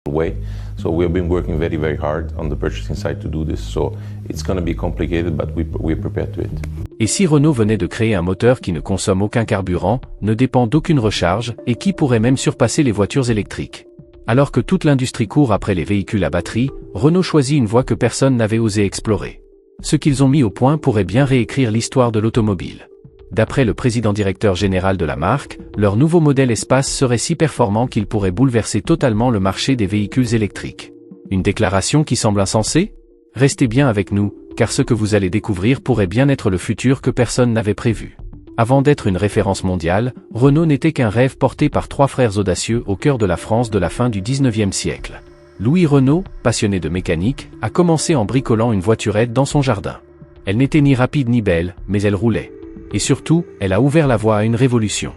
way. So we have been working very hard on the purchasing side to do this. So it's going to be complicated, but we're prepared to it. Et si Renault venait de créer un moteur qui ne consomme aucun carburant, ne dépend d'aucune recharge, et qui pourrait même surpasser les voitures électriques? Alors que toute l'industrie court après les véhicules à batterie, Renault choisit une voie que personne n'avait osé explorer. Ce qu'ils ont mis au point pourrait bien réécrire l'histoire de l'automobile. D'après le président directeur général de la marque, leur nouveau modèle Espace serait si performant qu'il pourrait bouleverser totalement le marché des véhicules électriques. Une déclaration qui semble insensée? Restez bien avec nous, car ce que vous allez découvrir pourrait bien être le futur que personne n'avait prévu. Avant d'être une référence mondiale, Renault n'était qu'un rêve porté par trois frères audacieux au cœur de la France de la fin du 19e siècle. Louis Renault, passionné de mécanique, a commencé en bricolant une voiturette dans son jardin. Elle n'était ni rapide ni belle, mais elle roulait. Et surtout, elle a ouvert la voie à une révolution.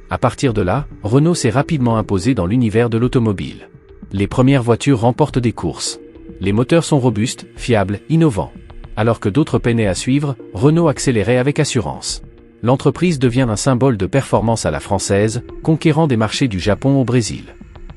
À partir de là, Renault s'est rapidement imposé dans l'univers de l'automobile. Les premières voitures remportent des courses. Les moteurs sont robustes, fiables, innovants. Alors que d'autres peinaient à suivre, Renault accélérait avec assurance. L'entreprise devient un symbole de performance à la française, conquérant des marchés du Japon au Brésil.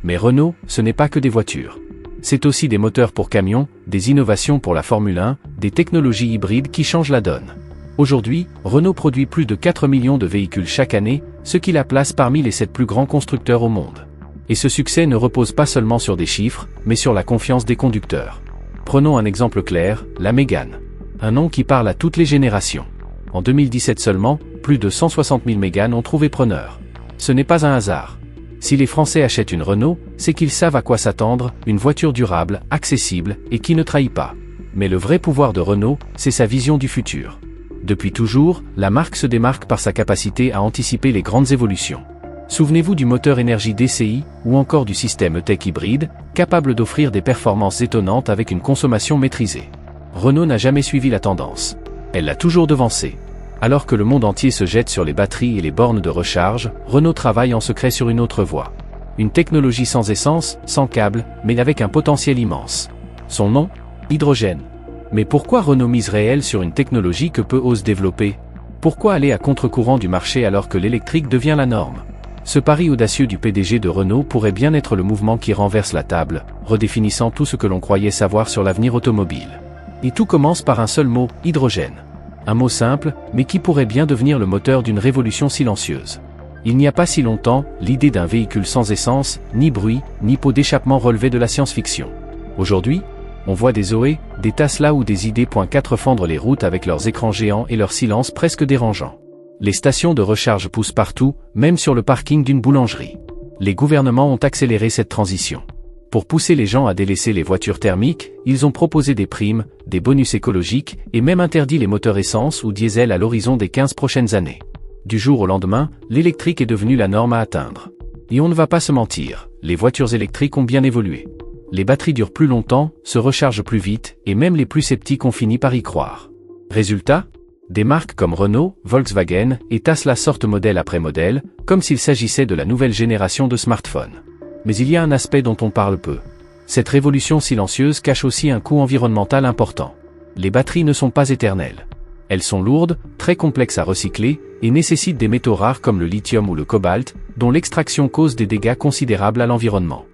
Mais Renault, ce n'est pas que des voitures. C'est aussi des moteurs pour camions, des innovations pour la Formule 1, des technologies hybrides qui changent la donne. Aujourd'hui, Renault produit plus de 4 millions de véhicules chaque année, ce qui la place parmi les 7 plus grands constructeurs au monde. Et ce succès ne repose pas seulement sur des chiffres, mais sur la confiance des conducteurs. Prenons un exemple clair, la Mégane. Un nom qui parle à toutes les générations. En 2017 seulement, plus de 160 000 Mégane ont trouvé preneur. Ce n'est pas un hasard. Si les Français achètent une Renault, c'est qu'ils savent à quoi s'attendre, une voiture durable, accessible, et qui ne trahit pas. Mais le vrai pouvoir de Renault, c'est sa vision du futur. Depuis toujours, la marque se démarque par sa capacité à anticiper les grandes évolutions. Souvenez-vous du moteur énergie DCI, ou encore du système E-Tech hybride, capable d'offrir des performances étonnantes avec une consommation maîtrisée. Renault n'a jamais suivi la tendance. Elle l'a toujours devancée. Alors que le monde entier se jette sur les batteries et les bornes de recharge, Renault travaille en secret sur une autre voie. Une technologie sans essence, sans câble, mais avec un potentiel immense. Son nom? Hydrogène. Mais pourquoi Renault miserait elle sur une technologie que peu osent développer? Pourquoi aller à contre-courant du marché alors que l'électrique devient la norme? Ce pari audacieux du PDG de Renault pourrait bien être le mouvement qui renverse la table, redéfinissant tout ce que l'on croyait savoir sur l'avenir automobile. Et tout commence par un seul mot, hydrogène. Un mot simple, mais qui pourrait bien devenir le moteur d'une révolution silencieuse. Il n'y a pas si longtemps, l'idée d'un véhicule sans essence, ni bruit, ni pot d'échappement relevait de la science-fiction. Aujourd'hui, on voit des Zoé, des Tesla ou des ID.4 fendre les routes avec leurs écrans géants et leur silence presque dérangeant. Les stations de recharge poussent partout, même sur le parking d'une boulangerie. Les gouvernements ont accéléré cette transition. Pour pousser les gens à délaisser les voitures thermiques, ils ont proposé des primes, des bonus écologiques, et même interdit les moteurs essence ou diesel à l'horizon des 15 prochaines années. Du jour au lendemain, l'électrique est devenu la norme à atteindre. Et on ne va pas se mentir, les voitures électriques ont bien évolué. Les batteries durent plus longtemps, se rechargent plus vite, et même les plus sceptiques ont fini par y croire. Résultat? Des marques comme Renault, Volkswagen et Tesla sortent modèle après modèle, comme s'il s'agissait de la nouvelle génération de smartphones. Mais il y a un aspect dont on parle peu. Cette révolution silencieuse cache aussi un coût environnemental important. Les batteries ne sont pas éternelles. Elles sont lourdes, très complexes à recycler, et nécessitent des métaux rares comme le lithium ou le cobalt, dont l'extraction cause des dégâts considérables à l'environnement.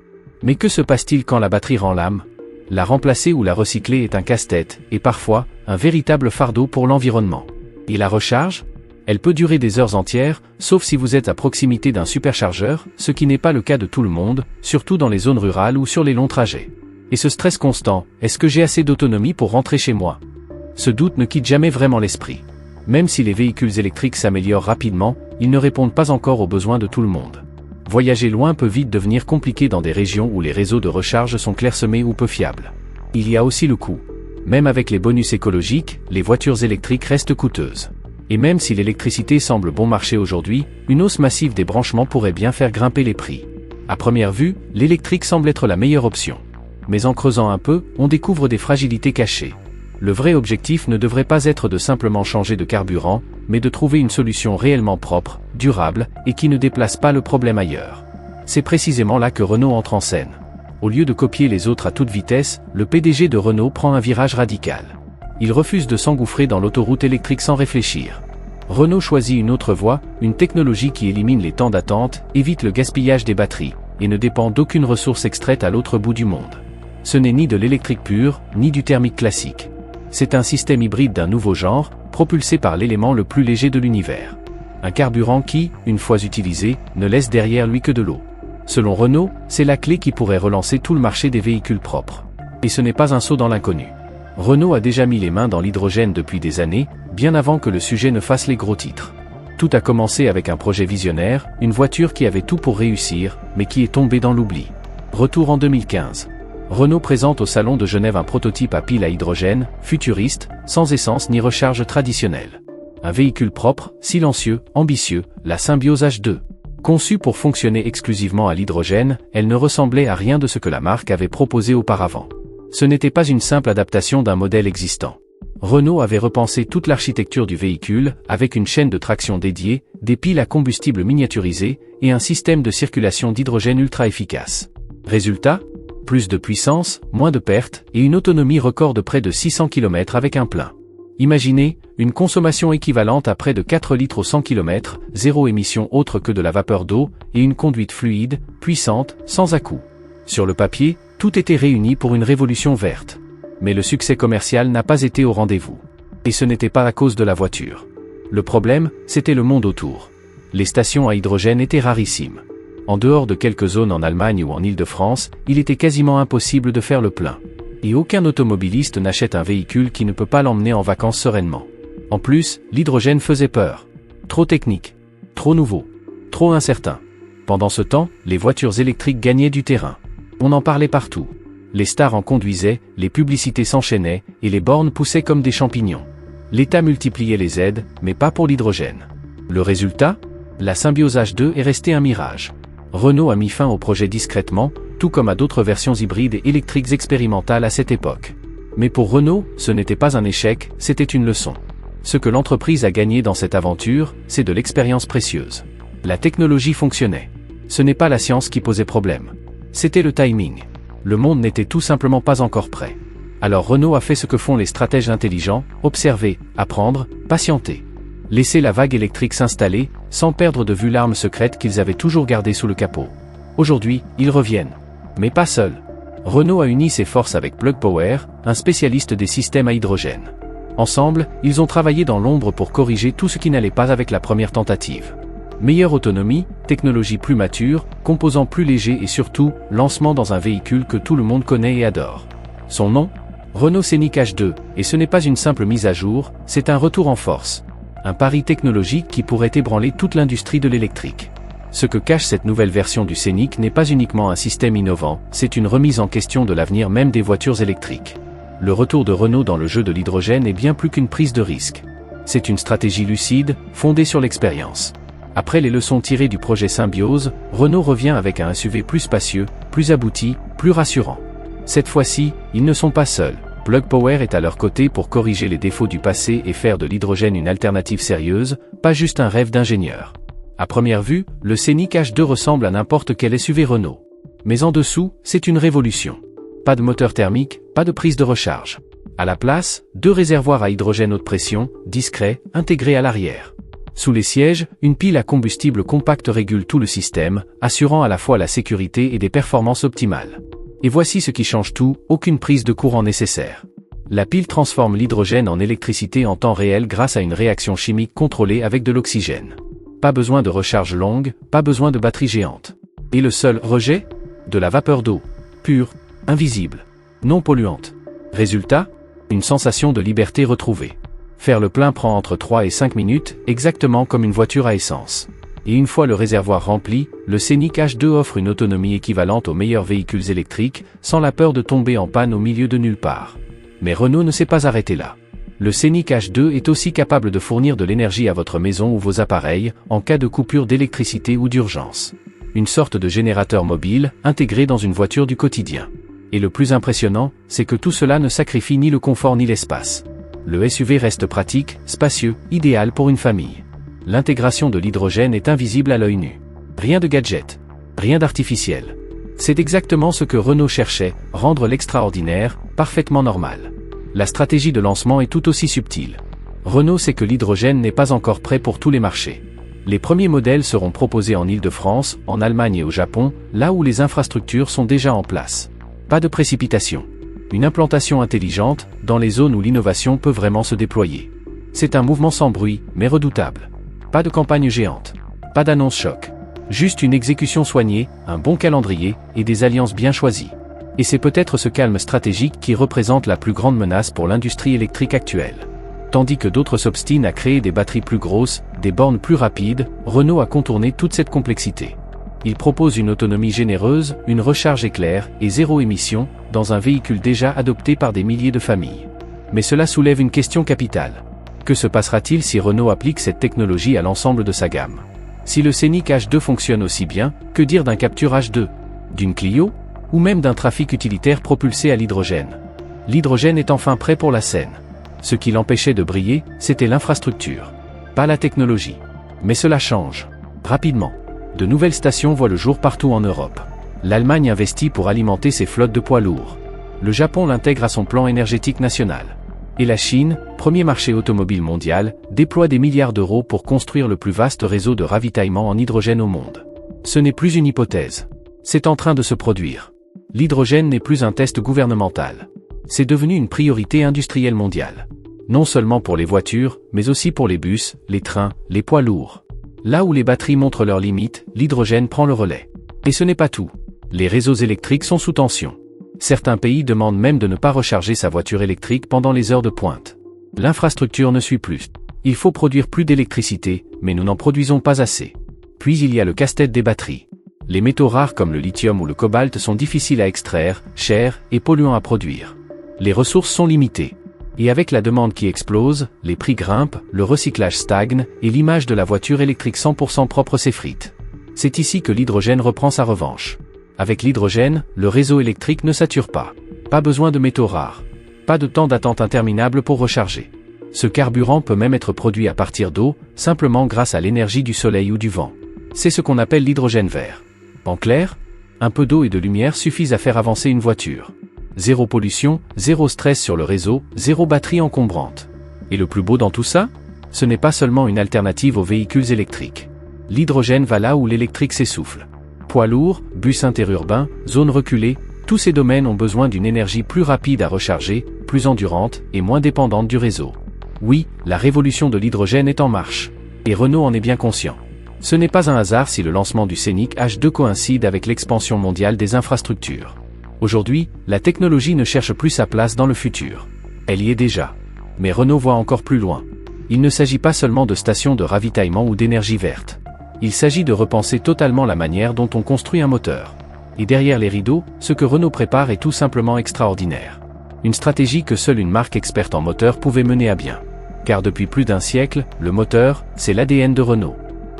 Mais que se passe-t-il quand la batterie rend l'âme? La remplacer ou la recycler est un casse-tête, et parfois, un véritable fardeau pour l'environnement. Et la recharge? Elle peut durer des heures entières, sauf si vous êtes à proximité d'un superchargeur, ce qui n'est pas le cas de tout le monde, surtout dans les zones rurales ou sur les longs trajets. Et ce stress constant, est-ce que j'ai assez d'autonomie pour rentrer chez moi? Ce doute ne quitte jamais vraiment l'esprit. Même si les véhicules électriques s'améliorent rapidement, ils ne répondent pas encore aux besoins de tout le monde. Voyager loin peut vite devenir compliqué dans des régions où les réseaux de recharge sont clairsemés ou peu fiables. Il y a aussi le coût. Même avec les bonus écologiques, les voitures électriques restent coûteuses. Et même si l'électricité semble bon marché aujourd'hui, une hausse massive des branchements pourrait bien faire grimper les prix. À première vue, l'électrique semble être la meilleure option. Mais en creusant un peu, on découvre des fragilités cachées. Le vrai objectif ne devrait pas être de simplement changer de carburant, mais de trouver une solution réellement propre, durable, et qui ne déplace pas le problème ailleurs. C'est précisément là que Renault entre en scène. Au lieu de copier les autres à toute vitesse, le PDG de Renault prend un virage radical. Il refuse de s'engouffrer dans l'autoroute électrique sans réfléchir. Renault choisit une autre voie, une technologie qui élimine les temps d'attente, évite le gaspillage des batteries, et ne dépend d'aucune ressource extraite à l'autre bout du monde. Ce n'est ni de l'électrique pure, ni du thermique classique. C'est un système hybride d'un nouveau genre, propulsé par l'élément le plus léger de l'univers. Un carburant qui, une fois utilisé, ne laisse derrière lui que de l'eau. Selon Renault, c'est la clé qui pourrait relancer tout le marché des véhicules propres. Et ce n'est pas un saut dans l'inconnu. Renault a déjà mis les mains dans l'hydrogène depuis des années, bien avant que le sujet ne fasse les gros titres. Tout a commencé avec un projet visionnaire, une voiture qui avait tout pour réussir, mais qui est tombée dans l'oubli. Retour en 2015. Renault présente au Salon de Genève un prototype à pile à hydrogène, futuriste, sans essence ni recharge traditionnelle. Un véhicule propre, silencieux, ambitieux, la Symbiose H2. Conçue pour fonctionner exclusivement à l'hydrogène, elle ne ressemblait à rien de ce que la marque avait proposé auparavant. Ce n'était pas une simple adaptation d'un modèle existant. Renault avait repensé toute l'architecture du véhicule, avec une chaîne de traction dédiée, des piles à combustible miniaturisées, et un système de circulation d'hydrogène ultra efficace. Résultat ? Plus de puissance, moins de pertes, et une autonomie record de près de 600 km avec un plein. Imaginez, une consommation équivalente à près de 4 litres au 100 km, zéro émission autre que de la vapeur d'eau, et une conduite fluide, puissante, sans à-coups. Sur le papier, tout était réuni pour une révolution verte. Mais le succès commercial n'a pas été au rendez-vous. Et ce n'était pas à cause de la voiture. Le problème, c'était le monde autour. Les stations à hydrogène étaient rarissimes. En dehors de quelques zones en Allemagne ou en Île-de-France, il était quasiment impossible de faire le plein. Et aucun automobiliste n'achète un véhicule qui ne peut pas l'emmener en vacances sereinement. En plus, l'hydrogène faisait peur. Trop technique. Trop nouveau. Trop incertain. Pendant ce temps, les voitures électriques gagnaient du terrain. On en parlait partout. Les stars en conduisaient, les publicités s'enchaînaient, et les bornes poussaient comme des champignons. L'État multipliait les aides, mais pas pour l'hydrogène. Le résultat ? La Symbiose H2 est restée un mirage. Renault a mis fin au projet discrètement, tout comme à d'autres versions hybrides et électriques expérimentales à cette époque. Mais pour Renault, ce n'était pas un échec, c'était une leçon. Ce que l'entreprise a gagné dans cette aventure, c'est de l'expérience précieuse. La technologie fonctionnait. Ce n'est pas la science qui posait problème. C'était le timing. Le monde n'était tout simplement pas encore prêt. Alors Renault a fait ce que font les stratèges intelligents, observer, apprendre, patienter. Laisser la vague électrique s'installer, sans perdre de vue l'arme secrète qu'ils avaient toujours gardée sous le capot. Aujourd'hui, ils reviennent. Mais pas seuls. Renault a uni ses forces avec Plug Power, un spécialiste des systèmes à hydrogène. Ensemble, ils ont travaillé dans l'ombre pour corriger tout ce qui n'allait pas avec la première tentative. Meilleure autonomie, technologie plus mature, composants plus légers et surtout, lancement dans un véhicule que tout le monde connaît et adore. Son nom ? Renault Scénic H2, et ce n'est pas une simple mise à jour, c'est un retour en force. Un pari technologique qui pourrait ébranler toute l'industrie de l'électrique. Ce que cache cette nouvelle version du Scénic n'est pas uniquement un système innovant, c'est une remise en question de l'avenir même des voitures électriques. Le retour de Renault dans le jeu de l'hydrogène est bien plus qu'une prise de risque. C'est une stratégie lucide, fondée sur l'expérience. Après les leçons tirées du projet Symbiose, Renault revient avec un SUV plus spacieux, plus abouti, plus rassurant. Cette fois-ci, ils ne sont pas seuls. Plug Power est à leur côté pour corriger les défauts du passé et faire de l'hydrogène une alternative sérieuse, pas juste un rêve d'ingénieur. À première vue, le Scénic H2 ressemble à n'importe quel SUV Renault. Mais en dessous, c'est une révolution. Pas de moteur thermique, pas de prise de recharge. À la place, 2 réservoirs à hydrogène haute pression, discrets, intégrés à l'arrière. Sous les sièges, une pile à combustible compacte régule tout le système, assurant à la fois la sécurité et des performances optimales. Et voici ce qui change tout, aucune prise de courant nécessaire. La pile transforme l'hydrogène en électricité en temps réel grâce à une réaction chimique contrôlée avec de l'oxygène. Pas besoin de recharge longue, pas besoin de batterie géante. Et le seul rejet ? De la vapeur d'eau. Pure, invisible, non polluante. Résultat ? Une sensation de liberté retrouvée. Faire le plein prend entre 3 et 5 minutes, exactement comme une voiture à essence. Et une fois le réservoir rempli, le Scénic H2 offre une autonomie équivalente aux meilleurs véhicules électriques, sans la peur de tomber en panne au milieu de nulle part. Mais Renault ne s'est pas arrêté là. Le Scénic H2 est aussi capable de fournir de l'énergie à votre maison ou vos appareils, en cas de coupure d'électricité ou d'urgence. Une sorte de générateur mobile, intégré dans une voiture du quotidien. Et le plus impressionnant, c'est que tout cela ne sacrifie ni le confort ni l'espace. Le SUV reste pratique, spacieux, idéal pour une famille. L'intégration de l'hydrogène est invisible à l'œil nu. Rien de gadget. Rien d'artificiel. C'est exactement ce que Renault cherchait, rendre l'extraordinaire, parfaitement normal. La stratégie de lancement est tout aussi subtile. Renault sait que l'hydrogène n'est pas encore prêt pour tous les marchés. Les premiers modèles seront proposés en Île-de-France, en Allemagne et au Japon, là où les infrastructures sont déjà en place. Pas de précipitation. Une implantation intelligente, dans les zones où l'innovation peut vraiment se déployer. C'est un mouvement sans bruit, mais redoutable. Pas de campagne géante. Pas d'annonce choc. Juste une exécution soignée, un bon calendrier, et des alliances bien choisies. Et c'est peut-être ce calme stratégique qui représente la plus grande menace pour l'industrie électrique actuelle. Tandis que d'autres s'obstinent à créer des batteries plus grosses, des bornes plus rapides, Renault a contourné toute cette complexité. Il propose une autonomie généreuse, une recharge éclair, et zéro émission, dans un véhicule déjà adopté par des milliers de familles. Mais cela soulève une question capitale. Que se passera-t-il si Renault applique cette technologie à l'ensemble de sa gamme ? Si le Scénic H2 fonctionne aussi bien, que dire d'un Captur H2 ? D'une Clio ? Ou même d'un trafic utilitaire propulsé à l'hydrogène ? L'hydrogène est enfin prêt pour la scène. Ce qui l'empêchait de briller, c'était l'infrastructure. Pas la technologie. Mais cela change. Rapidement. De nouvelles stations voient le jour partout en Europe. L'Allemagne investit pour alimenter ses flottes de poids lourds. Le Japon l'intègre à son plan énergétique national. Et la Chine, premier marché automobile mondial, déploie des milliards d'euros pour construire le plus vaste réseau de ravitaillement en hydrogène au monde. Ce n'est plus une hypothèse. C'est en train de se produire. L'hydrogène n'est plus un test gouvernemental. C'est devenu une priorité industrielle mondiale. Non seulement pour les voitures, mais aussi pour les bus, les trains, les poids lourds. Là où les batteries montrent leurs limites, l'hydrogène prend le relais. Et ce n'est pas tout. Les réseaux électriques sont sous tension. Certains pays demandent même de ne pas recharger sa voiture électrique pendant les heures de pointe. L'infrastructure ne suit plus. Il faut produire plus d'électricité, mais nous n'en produisons pas assez. Puis il y a le casse-tête des batteries. Les métaux rares comme le lithium ou le cobalt sont difficiles à extraire, chers et polluants à produire. Les ressources sont limitées. Et avec la demande qui explose, les prix grimpent, le recyclage stagne, et l'image de la voiture électrique 100% propre s'effrite. C'est ici que l'hydrogène reprend sa revanche. Avec l'hydrogène, le réseau électrique ne sature pas. Pas besoin de métaux rares. Pas de temps d'attente interminable pour recharger. Ce carburant peut même être produit à partir d'eau, simplement grâce à l'énergie du soleil ou du vent. C'est ce qu'on appelle l'hydrogène vert. En clair, un peu d'eau et de lumière suffisent à faire avancer une voiture. Zéro pollution, zéro stress sur le réseau, zéro batterie encombrante. Et le plus beau dans tout ça ? Ce n'est pas seulement une alternative aux véhicules électriques. L'hydrogène va là où l'électrique s'essouffle. Poids lourds, bus interurbains, zones reculées, tous ces domaines ont besoin d'une énergie plus rapide à recharger, plus endurante et moins dépendante du réseau. Oui, la révolution de l'hydrogène est en marche. Et Renault en est bien conscient. Ce n'est pas un hasard si le lancement du Scénic H2 coïncide avec l'expansion mondiale des infrastructures. Aujourd'hui, la technologie ne cherche plus sa place dans le futur. Elle y est déjà. Mais Renault voit encore plus loin. Il ne s'agit pas seulement de stations de ravitaillement ou d'énergie verte. Il s'agit de repenser totalement la manière dont on construit un moteur. Et derrière les rideaux, ce que Renault prépare est tout simplement extraordinaire. Une stratégie que seule une marque experte en moteur pouvait mener à bien. Car depuis plus d'un siècle, le moteur, c'est l'ADN de Renault.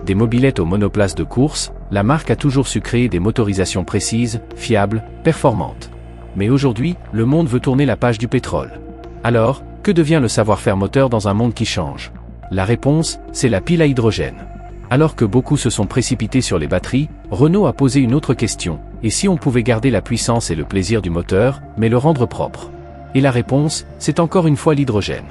Des mobylettes aux monoplaces de course, la marque a toujours su créer des motorisations précises, fiables, performantes. Mais aujourd'hui, le monde veut tourner la page du pétrole. Alors, que devient le savoir-faire moteur dans un monde qui change ? La réponse, c'est la pile à hydrogène. Alors que beaucoup se sont précipités sur les batteries, Renault a posé une autre question, et si on pouvait garder la puissance et le plaisir du moteur, mais le rendre propre ? Et la réponse, c'est encore une fois l'hydrogène.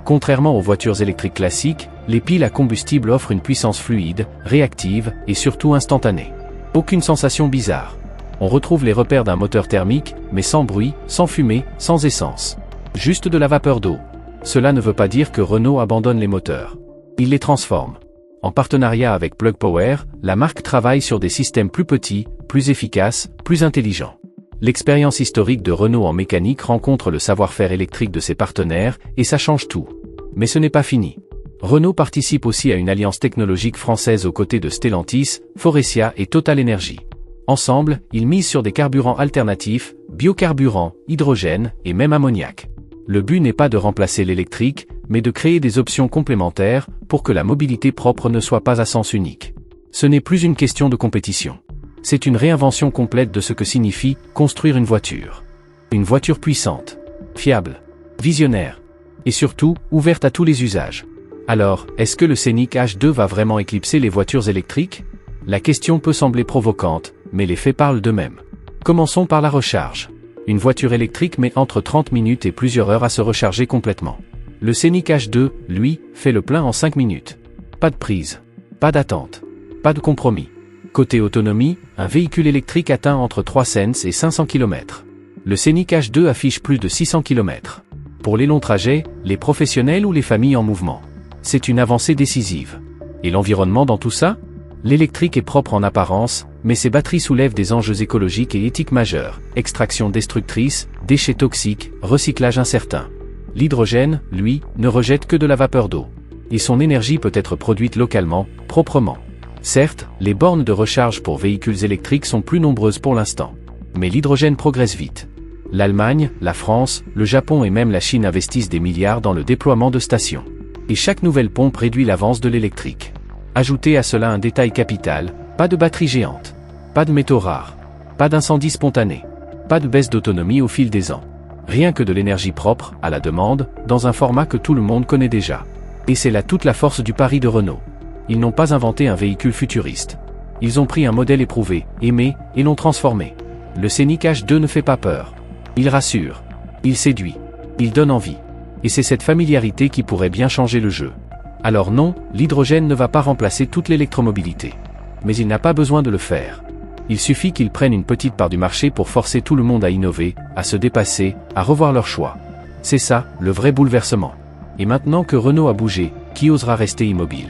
Contrairement aux voitures électriques classiques, les piles à combustible offrent une puissance fluide, réactive, et surtout instantanée. Aucune sensation bizarre. On retrouve les repères d'un moteur thermique, mais sans bruit, sans fumée, sans essence. Juste de la vapeur d'eau. Cela ne veut pas dire que Renault abandonne les moteurs. Il les transforme. En partenariat avec Plug Power, la marque travaille sur des systèmes plus petits, plus efficaces, plus intelligents. L'expérience historique de Renault en mécanique rencontre le savoir-faire électrique de ses partenaires, et ça change tout. Mais ce n'est pas fini. Renault participe aussi à une alliance technologique française aux côtés de Stellantis, Faurecia et Total Energy. Ensemble, ils misent sur des carburants alternatifs, biocarburants, hydrogène et même ammoniac. Le but n'est pas de remplacer l'électrique, mais de créer des options complémentaires pour que la mobilité propre ne soit pas à sens unique. Ce n'est plus une question de compétition. C'est une réinvention complète de ce que signifie construire une voiture. Une voiture puissante, fiable, visionnaire, et surtout, ouverte à tous les usages. Alors, est-ce que le Scénic H2 va vraiment éclipser les voitures électriques ? La question peut sembler provocante, mais les faits parlent d'eux-mêmes. Commençons par la recharge. Une voiture électrique met entre 30 minutes et plusieurs heures à se recharger complètement. Le Scénic H2, lui, fait le plein en 5 minutes. Pas de prise. Pas d'attente. Pas de compromis. Côté autonomie, un véhicule électrique atteint entre 300 et 500 km. Le Scénic H2 affiche plus de 600 km. Pour les longs trajets, les professionnels ou les familles en mouvement. C'est une avancée décisive. Et l'environnement dans tout ça? L'électrique est propre en apparence, mais ses batteries soulèvent des enjeux écologiques et éthiques majeurs, extraction destructrice, déchets toxiques, recyclage incertain. L'hydrogène, lui, ne rejette que de la vapeur d'eau. Et son énergie peut être produite localement, proprement. Certes, les bornes de recharge pour véhicules électriques sont plus nombreuses pour l'instant. Mais l'hydrogène progresse vite. L'Allemagne, la France, le Japon et même la Chine investissent des milliards dans le déploiement de stations. Et chaque nouvelle pompe réduit l'avance de l'électrique. Ajoutez à cela un détail capital, pas de batterie géante, pas de métaux rares, pas d'incendie spontané, pas de baisse d'autonomie au fil des ans. Rien que de l'énergie propre, à la demande, dans un format que tout le monde connaît déjà. Et c'est là toute la force du pari de Renault. Ils n'ont pas inventé un véhicule futuriste. Ils ont pris un modèle éprouvé, aimé, et l'ont transformé. Le Scénic H2 ne fait pas peur. Il rassure. Il séduit. Il donne envie. Et c'est cette familiarité qui pourrait bien changer le jeu. Alors non, l'hydrogène ne va pas remplacer toute l'électromobilité. Mais il n'a pas besoin de le faire. Il suffit qu'il prenne une petite part du marché pour forcer tout le monde à innover, à se dépasser, à revoir leurs choix. C'est ça, le vrai bouleversement. Et maintenant que Renault a bougé, qui osera rester immobile?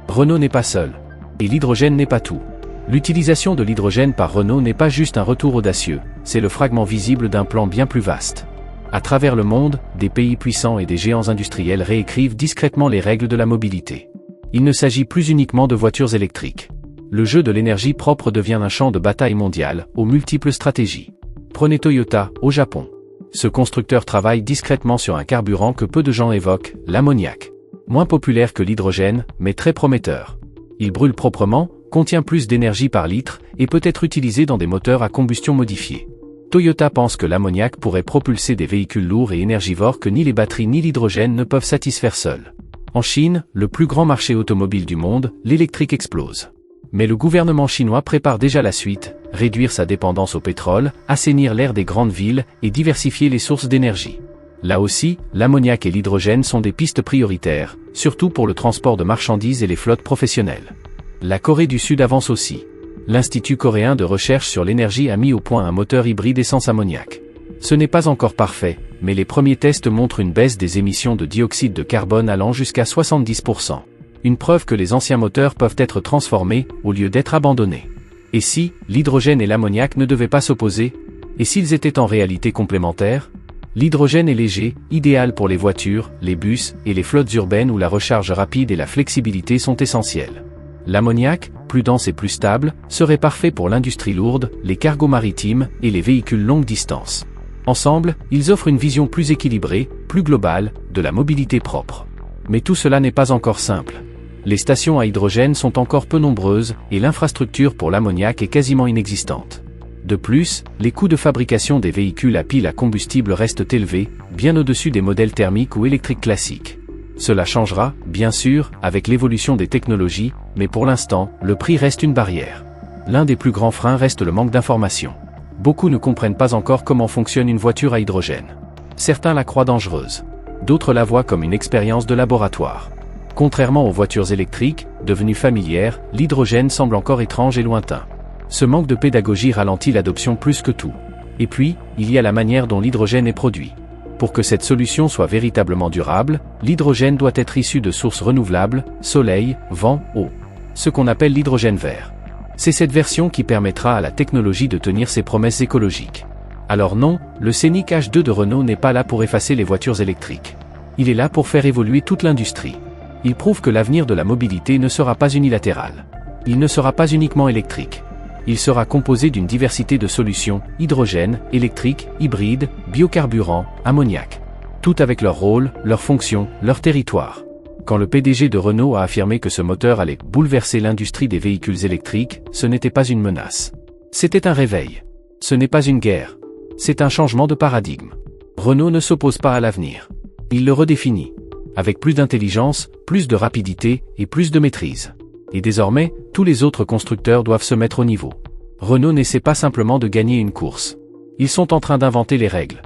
Renault n'est pas seul. Et l'hydrogène n'est pas tout. L'utilisation de l'hydrogène par Renault n'est pas juste un retour audacieux, c'est le fragment visible d'un plan bien plus vaste. À travers le monde, des pays puissants et des géants industriels réécrivent discrètement les règles de la mobilité. Il ne s'agit plus uniquement de voitures électriques. Le jeu de l'énergie propre devient un champ de bataille mondial, aux multiples stratégies. Prenez Toyota, au Japon. Ce constructeur travaille discrètement sur un carburant que peu de gens évoquent, l'ammoniac. Moins populaire que l'hydrogène, mais très prometteur. Il brûle proprement, contient plus d'énergie par litre, et peut être utilisé dans des moteurs à combustion modifiés. Toyota pense que l'ammoniac pourrait propulser des véhicules lourds et énergivores que ni les batteries ni l'hydrogène ne peuvent satisfaire seuls. En Chine, le plus grand marché automobile du monde, l'électrique explose. Mais le gouvernement chinois prépare déjà la suite, réduire sa dépendance au pétrole, assainir l'air des grandes villes et diversifier les sources d'énergie. Là aussi, l'ammoniac et l'hydrogène sont des pistes prioritaires, surtout pour le transport de marchandises et les flottes professionnelles. La Corée du Sud avance aussi. L'Institut coréen de recherche sur l'énergie a mis au point un moteur hybride essence-ammoniac. Ce n'est pas encore parfait, mais les premiers tests montrent une baisse des émissions de dioxyde de carbone allant jusqu'à 70%. Une preuve que les anciens moteurs peuvent être transformés, au lieu d'être abandonnés. Et si, l'hydrogène et l'ammoniac ne devaient pas s'opposer? Et s'ils étaient en réalité complémentaires? L'hydrogène est léger, idéal pour les voitures, les bus, et les flottes urbaines où la recharge rapide et la flexibilité sont essentielles. L'ammoniac, plus dense et plus stable, serait parfait pour l'industrie lourde, les cargos maritimes, et les véhicules longue distance. Ensemble, ils offrent une vision plus équilibrée, plus globale, de la mobilité propre. Mais tout cela n'est pas encore simple. Les stations à hydrogène sont encore peu nombreuses, et l'infrastructure pour l'ammoniac est quasiment inexistante. De plus, les coûts de fabrication des véhicules à pile à combustible restent élevés, bien au-dessus des modèles thermiques ou électriques classiques. Cela changera, bien sûr, avec l'évolution des technologies, mais pour l'instant, le prix reste une barrière. L'un des plus grands freins reste le manque d'informations. Beaucoup ne comprennent pas encore comment fonctionne une voiture à hydrogène. Certains la croient dangereuse. D'autres la voient comme une expérience de laboratoire. Contrairement aux voitures électriques, devenues familières, l'hydrogène semble encore étrange et lointain. Ce manque de pédagogie ralentit l'adoption plus que tout. Et puis, il y a la manière dont l'hydrogène est produit. Pour que cette solution soit véritablement durable, l'hydrogène doit être issu de sources renouvelables, soleil, vent, eau. Ce qu'on appelle l'hydrogène vert. C'est cette version qui permettra à la technologie de tenir ses promesses écologiques. Alors non, le Scénic H2 de Renault n'est pas là pour effacer les voitures électriques. Il est là pour faire évoluer toute l'industrie. Il prouve que l'avenir de la mobilité ne sera pas unilatéral. Il ne sera pas uniquement électrique. Il sera composé d'une diversité de solutions, hydrogène, électrique, hybride, biocarburant, ammoniac. Tout avec leur rôle, leur fonction, leur territoire. Quand le PDG de Renault a affirmé que ce moteur allait bouleverser l'industrie des véhicules électriques, ce n'était pas une menace. C'était un réveil. Ce n'est pas une guerre. C'est un changement de paradigme. Renault ne s'oppose pas à l'avenir. Il le redéfinit. Avec plus d'intelligence, plus de rapidité et plus de maîtrise. Et désormais, tous les autres constructeurs doivent se mettre au niveau. Renault n'essaie pas simplement de gagner une course. Ils sont en train d'inventer les règles.